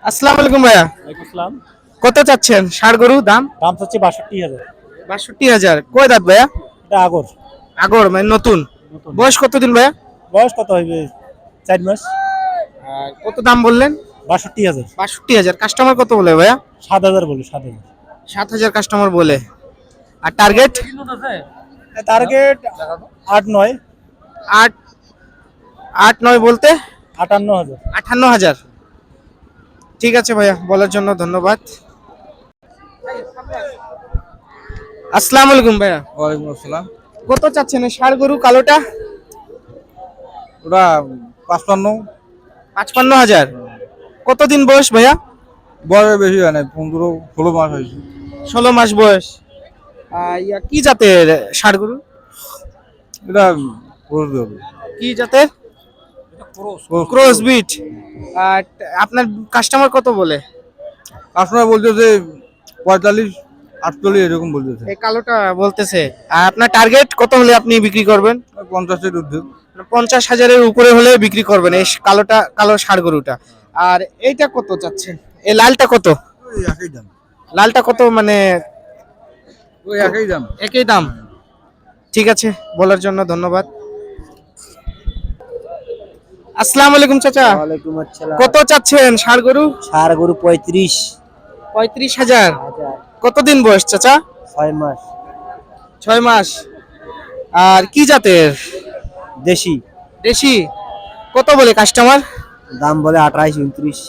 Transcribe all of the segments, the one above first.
আসসালামু আলাইকুম ভাইয়া। ওয়ালাইকুম আসসালাম। কত চাচ্ছেন ষাড় গরু দাম? দাম চাচ্ছি 62,000। 62,000। কয় দাঁত ভাইয়া? এটা আগর। আগর মানে নতুন। বয়স কতদিন ভাইয়া? বয়স কত হইবে? 4 মাস। আর কত দাম বললেন? 62,000। 62,000। কাস্টমার কত বলে ভাইয়া? 7,000 বলে। 7,000। 7,000 কাস্টমার বলে। আর টার্গেট? টার্গেট 8-9। 8 8-9 বলতে 58,000। 58,000। ঠিক আছে ভাইয়া, বলার জন্য ধন্যবাদ। আসসালামু আলাইকুম ভাইয়া। ওয়ালাইকুম আসসালাম। কত চাচ্ছেন এই ষাড় গরু কালোটা? ওটা 55। 55,000। কতদিন বয়স ভাইয়া? বয়স বেশি হয় না, 15-16 মাস হয়েছে। 16 মাস বয়স। কি জাতের ষাড় গরু? এটা ক্রস হবে। কি জাতের? Cross bit. আর আপনার কাস্টমার কত বলে? কাস্টমার বলছে যে 45-48 এরকম বলতেছে। এই কালোটা বলতেছে। আর আপনার টার্গেট কত হলে আপনি বিক্রি করবেন? 50-এর ঊর্ধ্বে। 50,000-এর উপরে হলে বিক্রি করবেন এই কালোটা, কালো ষাড় গরুটা। আর এইটা কত চাচ্ছেন? এই লালটা কত? ওই একই দাম। লালটা কত মানে? ওই একই দাম। একই দাম। ঠিক আছে, বলার জন্য ধন্যবাদ। আসসালামু আলাইকুম চাচা। ওয়ালাইকুম আসসালাম। কত চাচ্ছেন ষাড় গরু? ষাড় গরু 35,000। 35,000। কতদিন বয়স চাচা? 6 মাস। 6 মাস। আর কি জাতের? দেশি। দেশি। কত বলে কাস্টমার? দাম বলে 28-29।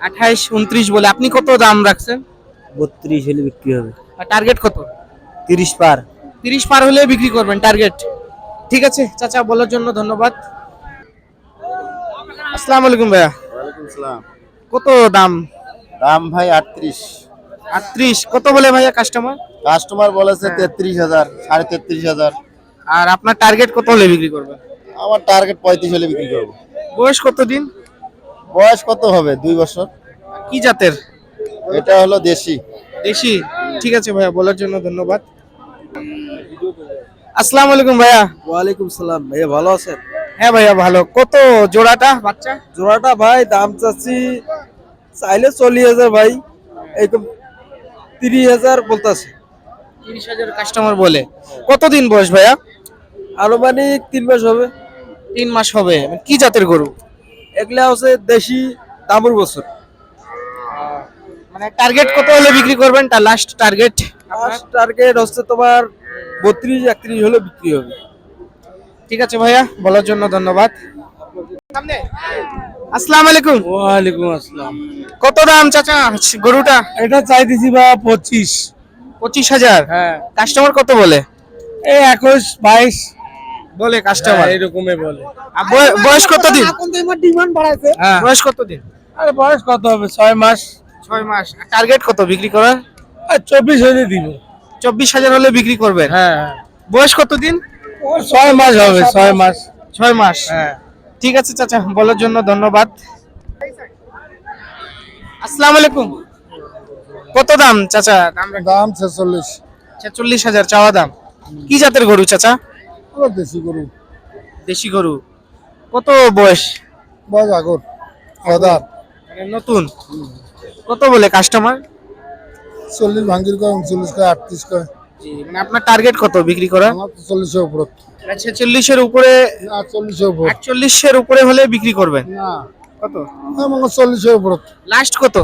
28-29 বলে। আপনি কত দাম রাখছেন? 32 হলে বিক্রি হবে। আর টার্গেট কত? 30 পার। 30 পার হলে বিক্রি করবেন টার্গেট। ঠিক আছে চাচা, বলার জন্য ধন্যবাদ। আসসালামু আলাইকুম ভাইয়া। ওয়ালাইকুম আসসালাম। কত দাম? দাম ভাই 38। 38। কত বলে ভাইয়া কাস্টমার? কাস্টমার বলেছে 33,000, 33,500। আর আপনার টার্গেট কত হলে বিক্রি করবেন? আমার টার্গেট 35 হলে বিক্রি করবো। বয়স কত দিন? বয়স কত হবে? 2 বছর। কি জাতের? এটা হলো দেশি। দেশি। ঠিক আছে ভাইয়া, বলার জন্য ধন্যবাদ। আসসালামু আলাইকুম ভাইয়া। ওয়ালাইকুম সালাম। ভাইয়া ভালো আছেন? হ্যাঁ ভাইয়া ভালো। কত জোড়াটা বাচ্চা? জোড়াটা ভাই দাম চাচ্ছি চাইলে 40,000 ভাই, এরকম 30,000 বলতাছে। 30,000 কাস্টমার বলে। কতদিন বয়স ভাইয়া? আনুমানিক 3 মাস হবে। 3 মাস হবে। কি জাতের গরু? এগুলা হচ্ছে দেশি, দামুর বছর। মানে টার্গেট কত হলে বিক্রি করবেন? তা লাস্ট টার্গেট? ফার্স্ট টার্গেট হচ্ছে তোমার 32-31 হলে বিক্রি হবে। ঠিক আছে ভাইয়া, বলার জন্য ধন্যবাদ। আসসালামু আলাইকুম। ওয়ালাইকুম আসসালাম। কত দাম চাচা গরুটা? এটা চাইতেছি বা 25। 25,000। হ্যাঁ। কাস্টমার কত বলে? এই 21-22 বলে কাস্টমার। এরকমই বলে। আর বয়স কত দিন? ডিমান্ড বাড়াইছে। হ্যাঁ। বয়স কত দিন? আরে বয়স কত হবে? 6 মাস। 6 মাস। টার্গেট কত বিক্রি করার? আর 24 হলে দিব। 24,000 হলে বিক্রি করবেন। হ্যাঁ। বয়স কত দিন? 6 মাস হবে। 6 মাস। 6 মাস। হ্যাঁ। ঠিক আছে চাচা, বলার জন্য ধন্যবাদ। আসসালামু আলাইকুম। কত দাম চাচা? দাম 46। 46,000 চাওয়া দাম। কি জাতের গরু চাচা? দেশি গরু। দেশি গরু। কত বয়স? বয়স আগর আদার। মানে নতুন। কত বলে কাস্টমার? 40 ভাঙ্গির কয়, 39 কয়, 38 কয়। জি, মানে আপনার টার্গেট কত বিক্রি করা? আমার তো 40-এর উপর। 46-এর উপরে। না 40-এর উপর। 48-এর উপরে হলে বিক্রি করবেন। না কত? আমার 40-এর উপর। লাস্ট কত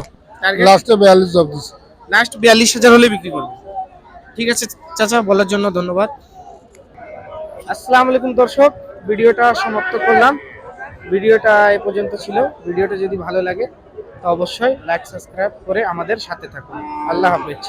টার্গেট? লাস্টে 42 জব দিছে। লাস্ট 42,000 হলে বিক্রি করবেন। ঠিক আছে চাচা, বলার জন্য ধন্যবাদ। আসসালামু আলাইকুম দর্শক, ভিডিওটা সমাপ্ত করলাম। ভিডিওটা এ পর্যন্ত ছিল। ভিডিওটা যদি ভালো লাগে তো অবশ্যই লাইক সাবস্ক্রাইব করে আমাদের সাথে থাকুন। আল্লাহ হাফেজ।